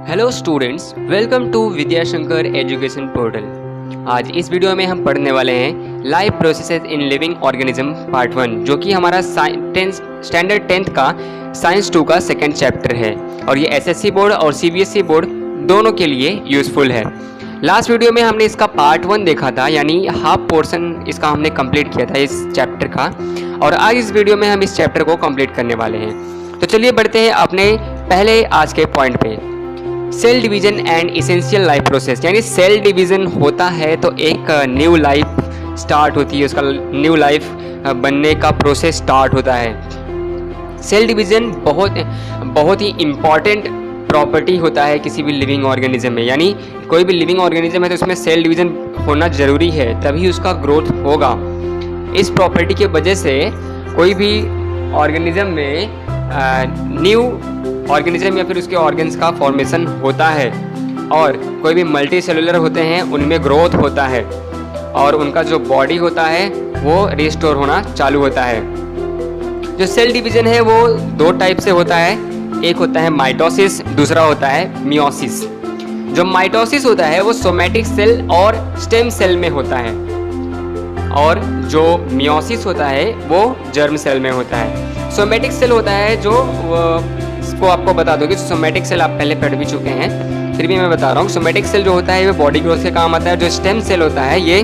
Hello students, welcome to Vidyashankar education portal. आज इस video में हम पढ़ने वाले हैं life processes in living organism part 1, जो कि हमारा स्टैंडर्ड 10th का साइंस 2 का सेकेंड चैप्टर है और ये एसएससी बोर्ड और सीबीएसई बोर्ड दोनों के लिए यूज़फुल है। लास्ट वीडियो में हमने इसका पार्ट 1 देखा था, यानी हाफ पोर्शन इसका हमने कंप्लीट किया था इस चैप्टर का, और आज इस वीडियो में हम इस चैप्टर को कंप्लीट करने वाले हैं। तो चलिए बढ़ते हैं अपने पहले आज के पॉइंट पे। Cell division and essential life process, यानी सेल डिवीजन होता है तो एक न्यू लाइफ स्टार्ट होती है, उसका न्यू लाइफ बनने का प्रोसेस स्टार्ट होता है। सेल डिवीजन बहुत ही इम्पॉर्टेंट प्रॉपर्टी होता है किसी भी लिविंग ऑर्गेनिज्म में, यानी कोई भी लिविंग ऑर्गेनिज्म है तो उसमें सेल डिवीजन होना ज़रूरी है, तभी उसका ग्रोथ होगा। इस प्रॉपर्टी की वजह से कोई भी ऑर्गेनिज्म में न्यू ऑर्गेनिज्म या फिर उसके ऑर्गन्स का फॉर्मेशन होता है, और कोई भी मल्टी सेलुलर होते हैं उनमें ग्रोथ होता है और उनका जो बॉडी होता है वो रिस्टोर होना चालू होता है। जो सेल डिवीजन है वो दो टाइप से होता है, एक होता है माइटोसिस, दूसरा होता है मियोसिस। जो माइटोसिस होता है वो सोमैटिक सेल और स्टेम सेल में होता है, और जो मियोसिस होता है वो जर्म सेल में होता है। सोमैटिक सेल होता है जो इसको आपको बता दो कि सोमैटिक सेल आप पहले पढ़ भी चुके हैं, फिर भी मैं बता रहा हूँ। सोमैटिक सेल जो होता है ये बॉडी ग्रोथ के काम आता है। जो स्टेम सेल होता है ये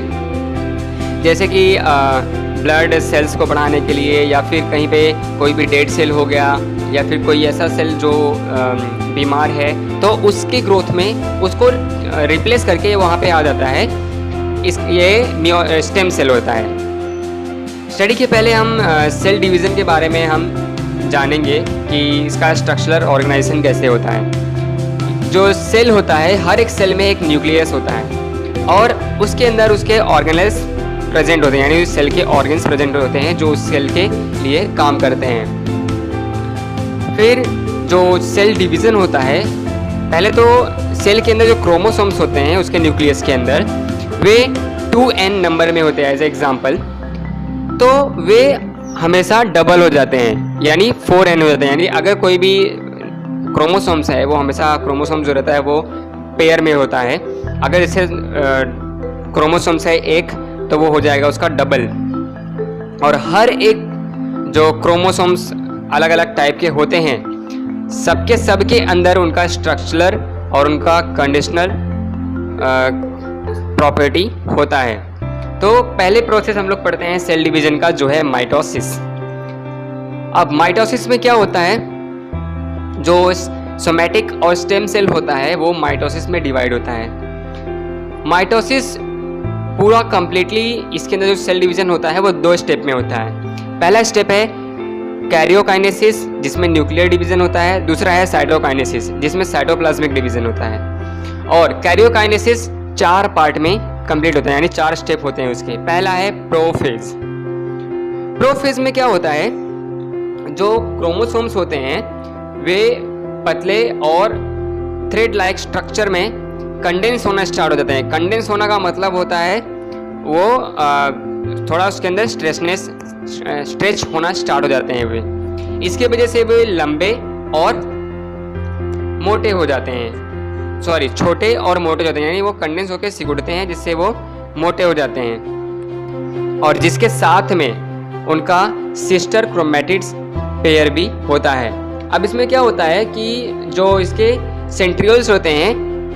जैसे कि ब्लड सेल्स को बढ़ाने के लिए, या फिर कहीं पे कोई भी डेड सेल हो गया, या फिर कोई ऐसा सेल जो बीमार है तो उसकी ग्रोथ में उसको रिप्लेस करके वहाँ पे आ जाता है, ये स्टेम सेल होता है। स्टडी के पहले हम सेल डिवीज़न के बारे में हम जानेंगे कि इसका स्ट्रक्चरल ऑर्गेनाइजेशन कैसे होता है। जो सेल होता है, हर एक सेल में एक न्यूक्लियस होता है और उसके अंदर उसके ऑर्गेनेल्स प्रेजेंट होते हैं, यानी उस सेल के ऑर्गन्स प्रेजेंट होते हैं जो उस सेल के लिए काम करते हैं। फिर जो सेल डिवीज़न होता है, पहले तो सेल के अंदर जो क्रोमोसोम्स होते हैं उसके न्यूक्लियस के अंदर वे 2n नंबर में होते हैं एज एग्जाम्पल, तो वे हमेशा डबल हो जाते हैं, यानी 4n हो जाते हैं। यानी अगर कोई भी क्रोमोसोम्स है वो हमेशा क्रोमोसोम जो रहता है वो पेयर में होता है। अगर जैसे क्रोमोसोम्स है एक तो वो हो जाएगा उसका डबल, और हर एक जो क्रोमोसोम्स अलग अलग टाइप के होते हैं सबके अंदर उनका स्ट्रक्चरल और उनका कंडीशनल प्रॉपर्टी होता है। तो पहले प्रोसेस हम लोग पढ़ते हैं सेल डिवीजन का, जो है माइटोसिस। अब माइटोसिस में क्या होता है, जो सोमैटिक और स्टेम सेल होता है वो माइटोसिस में डिवाइड होता है। माइटोसिस पूरा कंप्लीटली इसके अंदर जो सेल डिवीजन होता है वो 2 स्टेप में होता है। पहला स्टेप है कैरियोकाइनेसिस, जिसमें न्यूक्लियर डिवीजन होता है। दूसरा है साइटोकाइनेसिस, जिसमें साइटोप्लाज्मिक डिवीजन होता है। और कैरियोकाइनेसिस 4 पार्ट में कंप्लीट होता है, यानी 4 स्टेप होते हैं उसके। पहला है प्रोफेज। प्रोफेज में क्या होता है, जो क्रोमोसोम्स होते हैं वे पतले और थ्रेड लाइक स्ट्रक्चर में कंडेंस होना स्टार्ट हो जाते हैं। कंडेंस होना का मतलब होता है वो थोड़ा उसके अंदर स्ट्रेच होना स्टार्ट हो जाते हैं वे। इसके वजह से वे लंबे और मोटे हो जाते हैं, छोटे और मोटे हो जाते हैं, यानी वो कंडेंस होकर सिकुड़ते हैं जिससे वो मोटे हो जाते हैं। और जिसके साथ में उनका सिस्टर क्रोमैटिड्स पेयर भी होता है। अब इसमें क्या होता है कि जो इसके सेंट्रियोल्स होते हैं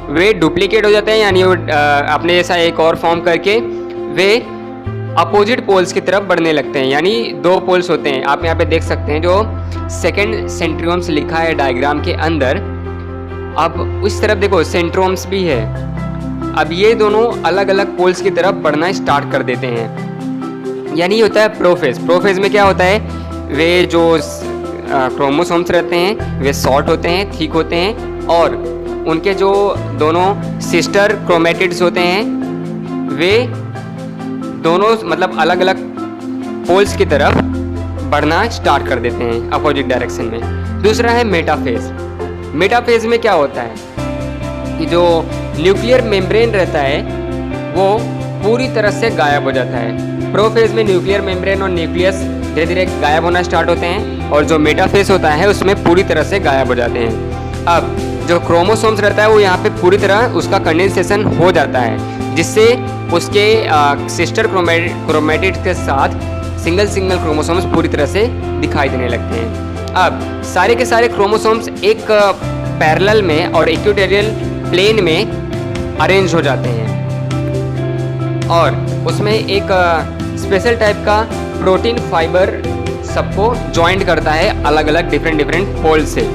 वे डुप्लीकेट हो जाते हैं, यानी वो अपने जैसा एक और फॉर्म करके वे अपोजिट पोल्स की तरफ बढ़ने लगते हैं। यानी 2 पोल्स होते हैं, आप यहाँ पे देख सकते हैं जो सेकेंड सेंट्रियोम्स लिखा है डायग्राम के अंदर। अब इस तरफ देखो सेंट्रोम्स भी है। अब ये दोनों अलग अलग पोल्स की तरफ बढ़ना स्टार्ट कर देते हैं, यानी होता है प्रोफेज। प्रोफेज में क्या होता है, वे जो क्रोमोसोम्स रहते हैं वे शॉर्ट होते हैं, थिक होते हैं, और उनके जो दोनों सिस्टर क्रोमैटिड्स होते हैं वे दोनों मतलब अलग अलग पोल्स की तरफ बढ़ना स्टार्ट कर देते हैं अपोजिट डायरेक्शन में। दूसरा है मेटाफेज। मेटाफेज में क्या होता है कि जो न्यूक्लियर मेम्ब्रेन रहता है वो पूरी तरह से गायब हो जाता है। प्रोफेज में न्यूक्लियर मेम्ब्रेन और न्यूक्लियस धीरे धीरे गायब होना स्टार्ट होते हैं, और जो मेटाफेज होता है उसमें पूरी तरह से गायब हो जाते हैं। अब जो क्रोमोसोम्स रहता है वो यहाँ पे पूरी तरह उसका कंडेंसेशन हो जाता है, जिससे उसके सिस्टर क्रोमेटिड्स के साथ सिंगल क्रोमोसोम्स पूरी तरह से दिखाई देने लगते हैं। अब सारे के सारे क्रोमोसोम्स एक पैरेलल में और इक्वेटोरियल प्लेन में अरेंज हो जाते हैं और उसमें एक स्पेशल टाइप का प्रोटीन फाइबर सबको जॉइंट करता है अलग अलग डिफरेंट पोल से,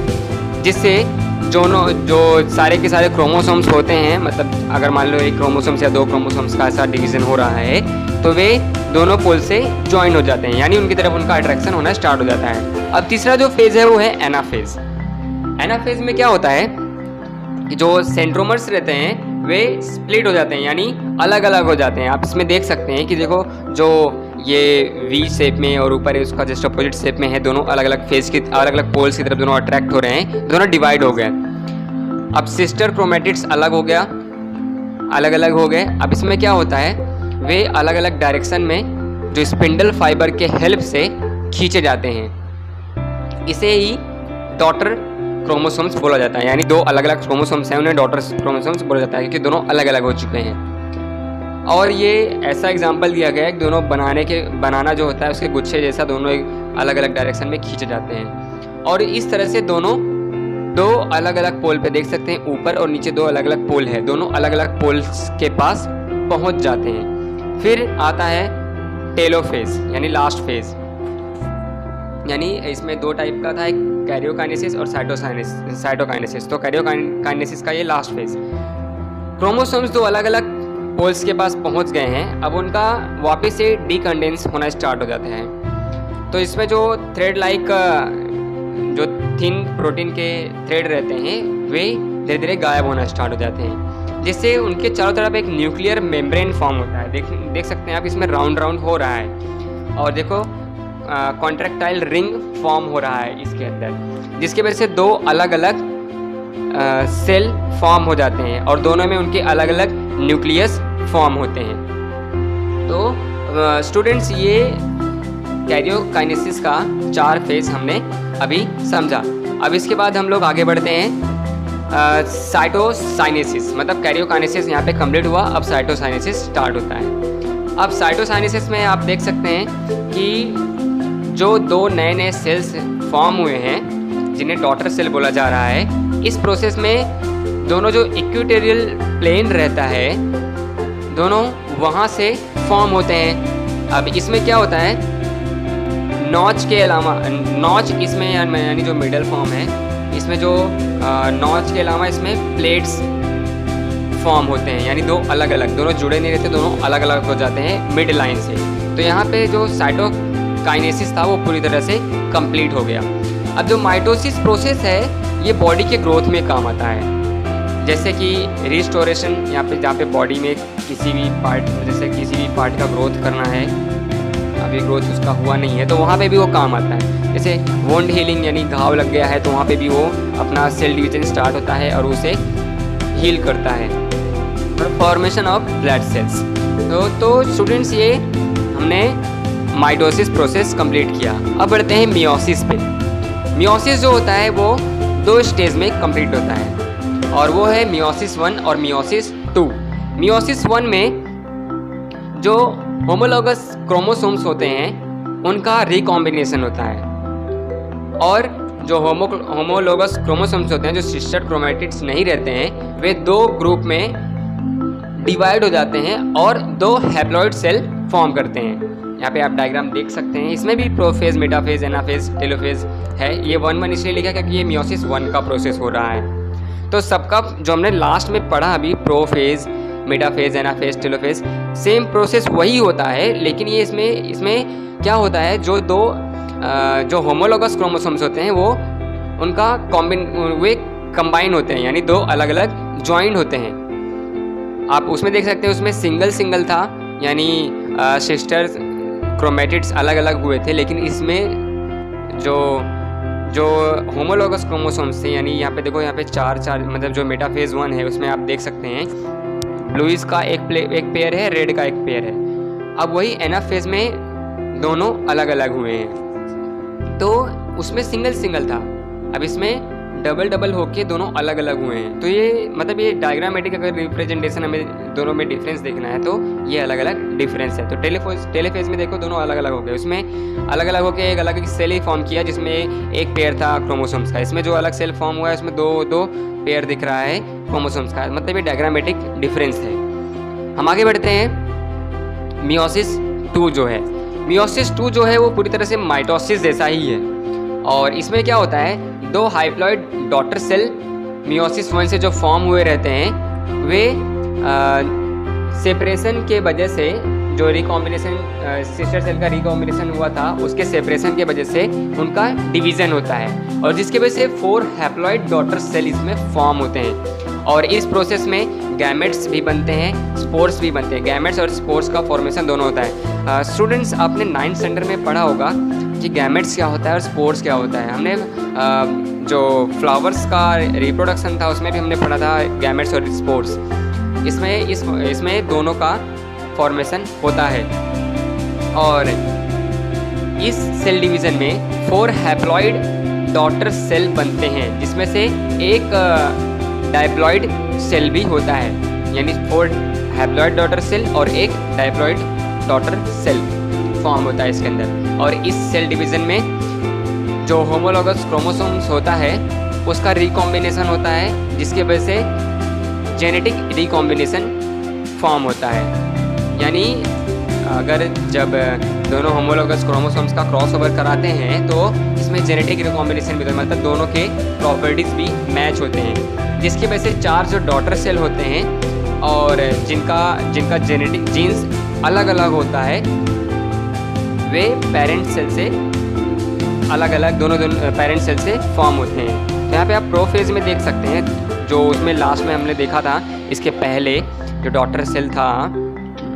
जिससे जो सारे के सारे क्रोमोसोम्स होते हैं, मतलब अगर मान लो एक क्रोमोसोम्स या दो क्रोमोसोम्स का ऐसा डिवीजन हो रहा है तो वे दोनों पोल से ज्वाइन हो जाते हैं, यानी उनकी तरफ उनका अट्रैक्शन होना स्टार्ट हो जाता है। अब तीसरा जो फेज है वो है एनाफेज। एनाफेज में क्या होता है कि जो सेंट्रोमर्स रहते हैं वे स्प्लिट हो जाते हैं, यानी अलग अलग हो जाते हैं। आप इसमें देख सकते हैं कि देखो जो ये वी शेप में और ऊपर उसका जस्ट अपोजिट शेप में है, दोनों अलग अलग फेज की अलग अलग पोल्स की तरफ दोनों अट्रैक्ट हो रहे हैं, दोनों डिवाइड हो गए। अब सिस्टर क्रोमेटिड्स अलग हो गया, अलग अलग हो गए। अब इसमें क्या होता है, वे अलग अलग डायरेक्शन में जो स्पिंडल फाइबर के हेल्प से खींचे जाते हैं। इसे ही डॉटर क्रोमोसोम्स बोला जाता है, यानी दो अलग अलग क्रोमोसोम्स हैं उन्हें डॉटर क्रोमोसोम्स बोला जाता है, क्योंकि दोनों अलग अलग हो चुके हैं। और ये ऐसा एग्जाम्पल दिया गया है कि दोनों बनाना जो होता है उसके गुच्छे जैसा दोनों एक अलग अलग डायरेक्शन में खींचे जाते हैं। और इस तरह से दोनों दो अलग अलग पोल पे देख सकते हैं, ऊपर और नीचे दो अलग अलग पोल है, दोनों अलग अलग पोल्स के पास पहुंच जाते हैं। फिर आता है टेलोफेज यानी लास्ट फेज, यानी इसमें दो टाइप का था, एक कैरियोकाइनेसिस और साइटोकाइनेसिस। तो कैरियोकाइनेसिस का ये लास्ट फेज, क्रोमोसोम्स दो अलग अलग पोल्स के पास पहुंच गए हैं, अब उनका वापस से डीकंडेंस होना स्टार्ट हो जाता है। तो इसमें जो थ्रेड लाइक जो थिन प्रोटीन के थ्रेड रहते हैं वे धीरे धीरे गायब होना स्टार्ट हो जाते हैं, जिससे उनके चारों तरफ एक न्यूक्लियर मेम्ब्रेन फॉर्म होता है। देख सकते हैं आप, इसमें राउंड हो रहा है और देखो कॉन्ट्रैक्टाइल रिंग फॉर्म हो रहा है इसके अंदर, जिसकी वजह से दो अलग अलग सेल फॉर्म हो जाते हैं और दोनों में उनके अलग अलग न्यूक्लियस फॉर्म होते हैं। तो स्टूडेंट्स, ये कैरियोकाइनेसिस का 4 फेज हमने अभी समझा। अब इसके बाद हम लोग आगे बढ़ते हैं साइटोसाइनेसिस, मतलब कैरियोकाइनेसिस यहाँ पे कंप्लीट हुआ, अब साइटोसाइनेसिस स्टार्ट होता है। अब साइटोसाइनेसिस में आप देख सकते हैं कि जो दो नए सेल्स फॉर्म हुए हैं जिन्हें डॉटर सेल बोला जा रहा है, इस प्रोसेस में दोनों जो इक्वेटोरियल प्लेन रहता है दोनों वहाँ से फॉर्म होते हैं। अब इसमें क्या होता है, नॉच के अलावा नॉच इसमें यानी जो मिडल फॉर्म है इसमें जो नॉच के अलावा इसमें प्लेट्स फॉर्म होते हैं, यानी दो अलग अलग, दोनों जुड़े नहीं रहते, दोनों अलग अलग हो जाते हैं मिड लाइन से। तो यहाँ पे जो साइटोकाइनेसिस था वो पूरी तरह से कंप्लीट हो गया। अब जो माइटोसिस प्रोसेस है ये बॉडी के ग्रोथ में काम आता है, जैसे कि रिस्टोरेशन, यहाँ पे जहाँ पे बॉडी में किसी भी पार्ट का ग्रोथ करना है, अभी ग्रोथ उसका हुआ नहीं है तो वहाँ पे भी वो काम आता है। जैसे वोंड हीलिंग, यानी घाव लग गया है तो वहाँ पे भी वो अपना सेल डिवीजन स्टार्ट होता है और उसे हील करता है। और फॉर्मेशन ऑफ ब्लड सेल्स। तो स्टूडेंट्स, ये हमने माइटोसिस प्रोसेस कंप्लीट किया। अब बढ़ते हैं मियोसिस पे। मियोसिस जो होता है वो 2 स्टेज में कंप्लीट होता है और वो है मियोसिस 1 और मियोसिस 2। मियोसिस 1 में जो होमोलोगस क्रोमोसोम्स होते हैं उनका रिकॉम्बिनेशन होता है और जो होमोलोगस क्रोमोसोम्स होते हैं, जो सिस्टर क्रोमेटिड्स नहीं रहते हैं, वे 2 ग्रुप में डिवाइड हो जाते हैं और 2 हैप्लॉइड सेल फॉर्म करते हैं। यहाँ पे आप डायग्राम देख सकते हैं, इसमें भी प्रोफेज, मेटाफेज, एनाफेज, टेलोफेज है। ये 1 इसलिए लिखा क्योंकि ये मियोसिस 1 का प्रोसेस हो रहा है। तो सबका जो हमने लास्ट में पढ़ा अभी, prophase, metaphase, anaphase, telophase, same process वही होता है, लेकिन ये इसमें क्या होता है, जो होमोलोगस क्रोमोसोम्स होते हैं वो उनका वे कंबाइन होते हैं, यानी 2 अलग अलग ज्वाइंट होते हैं। आप उसमें देख सकते हैं, उसमें सिंगल था, यानी सिस्टर क्रोमेटिड्स अलग अलग हुए थे, लेकिन इसमें जो होमोलोगस क्रोमोसोम्स थे, यानी यहाँ पे देखो, यहाँ पे 4 मतलब जो मेटाफेज 1 है उसमें आप देख सकते हैं ब्लूइस का एक पेयर है, रेड का एक पेयर है। अब वही एनाफेज में दोनों अलग अलग हुए हैं, तो उसमें सिंगल था, अब इसमें डबल डबल होके दोनों अलग अलग हुए हैं। तो ये मतलब ये डायग्रामेटिक अगर रिप्रेजेंटेशन हमें दोनों में डिफरेंस देखना है तो ये अलग अलग डिफरेंस है। तो टेलोफेज में देखो दोनों अलग अलग हो गए, उसमें अलग अलग होकर एक अलग सेल ही फॉर्म किया जिसमें एक पेयर था क्रोमोसोम्स का। इसमें जो अलग सेल फॉर्म हुआ है उसमें दो पेयर दिख रहा है क्रोमोसोम्स का, मतलब ये डायग्रामेटिक डिफरेंस है। हम आगे बढ़ते हैं। मियोसिस 2 जो है, मियोसिस 2 जो है वो पूरी तरह से माइटोसिस जैसा ही है। और इसमें क्या होता है, 2 हाइप्लॉइड डॉटर सेल मियोसिस 1 से जो फॉर्म हुए रहते हैं वे सेपरेशन के वजह से, जो रिकॉम्बिनेशन सिस्टर सेल का रिकॉम्बिनेशन हुआ था उसके सेपरेशन के वजह से उनका डिवीज़न होता है, और जिसकी वजह से 4 हैप्लॉइड डॉटर सेल इसमें फॉर्म होते हैं। और इस प्रोसेस में गैमेट्स भी बनते हैं, स्पोर्स भी बनते हैं। गैमेट्स और स्पोर्स का फॉर्मेशन दोनों होता है। स्टूडेंट्स आपने 9th स्टैंडर्ड में पढ़ा होगा कि गैमेट्स क्या होता है और स्पोर्स क्या होता है। हमने जो फ्लावर्स का रिप्रोडक्शन था उसमें भी हमने पढ़ा था गैमेट्स और स्पोर्स। इसमें दोनों का फॉर्मेशन होता है। और इस सेल डिवीज़न में 4 हैप्लॉइड डॉटर सेल बनते हैं, जिसमें से एक डायप्लॉइड सेल भी होता है, यानी 4 हैप्लॉइड डॉटर सेल और एक डायप्लॉइड डॉटर सेल फॉर्म होता है इसके अंदर। और इस सेल डिवीज़न में जो होमोलॉगस क्रोमोसोम्स होता है उसका रिकॉम्बिनेशन होता है, जिसकी वजह से जेनेटिक रिकॉम्बिनेशन फॉर्म होता है। यानी अगर जब दोनों होमोलॉगस क्रोमोसोम्स का क्रॉस ओवर कराते हैं तो इसमें जेनेटिक रिकॉम्बिनेशन भी होता है, मतलब दोनों के प्रॉपर्टीज़ भी मैच होते हैं, जिसकी वजह से 4 जो डॉटर सेल होते हैं और जिनका जेनेटिक जीन्स अलग अलग होता है वे पेरेंट सेल से अलग अलग दोनों पेरेंट सेल से फॉर्म होते हैं। तो यहाँ पे आप प्रोफेज में देख सकते हैं, जो उसमें लास्ट में हमने देखा था, इसके पहले जो डॉटर सेल था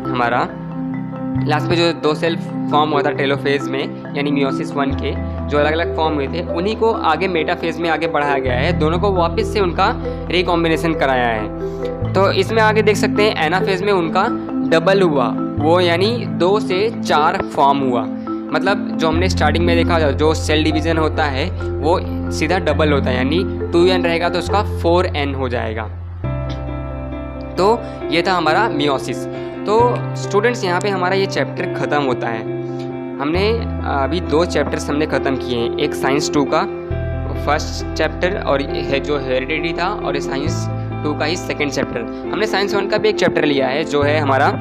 हमारा, लास्ट में जो 2 सेल फॉर्म हुआ था टेलोफेज में, यानी मियोसिस 1 के जो अलग अलग फॉर्म हुए थे, उन्हीं को आगे मेटाफेज में आगे बढ़ाया गया है। दोनों को वापस से उनका रिकॉम्बिनेशन कराया है। तो इसमें आगे देख सकते हैं एनाफेज में उनका डबल हुआ, वो यानी 2 से 4 फॉर्म हुआ। मतलब जो हमने स्टार्टिंग में देखा जो सेल डिवीज़न होता है वो सीधा डबल होता है, यानी 2n रहेगा तो उसका 4n हो जाएगा। तो ये था हमारा मियोसिस। तो स्टूडेंट्स यहाँ पे हमारा ये चैप्टर ख़त्म होता है। हमने अभी 2 चैप्टर्स हमने ख़त्म किए हैं, एक साइंस 2 का फर्स्ट चैप्टर और है जो हेरिडिटी था, और ये साइंस 2 का ही सेकंड चैप्टर। हमने साइंस 1 का भी एक चैप्टर लिया है जो है हमारा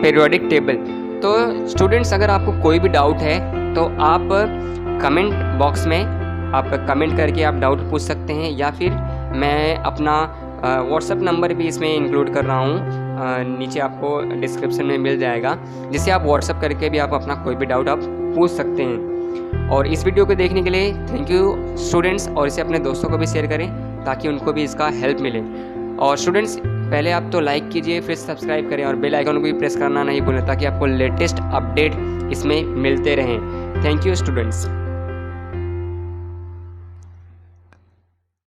पीरियोडिक टेबल। तो स्टूडेंट्स अगर आपको कोई भी डाउट है तो आप कमेंट बॉक्स में आप कमेंट करके आप डाउट पूछ सकते हैं, या फिर मैं अपना व्हाट्सएप नंबर भी इसमें इंक्लूड कर रहा हूँ, नीचे आपको डिस्क्रिप्शन में मिल जाएगा, जिससे आप व्हाट्सएप करके भी आप अपना कोई भी डाउट आप पूछ सकते हैं। और इस वीडियो को देखने के लिए थैंक यू स्टूडेंट्स, और इसे अपने दोस्तों को भी शेयर करें ताकि उनको भी इसका हेल्प मिले। और स्टूडेंट्स पहले आप तो लाइक कीजिए, फिर सब्सक्राइब करें और बेल आइकन को भी प्रेस करना नहीं भूलें ताकि आपको लेटेस्ट अपडेट इसमें मिलते रहें। Thank you students.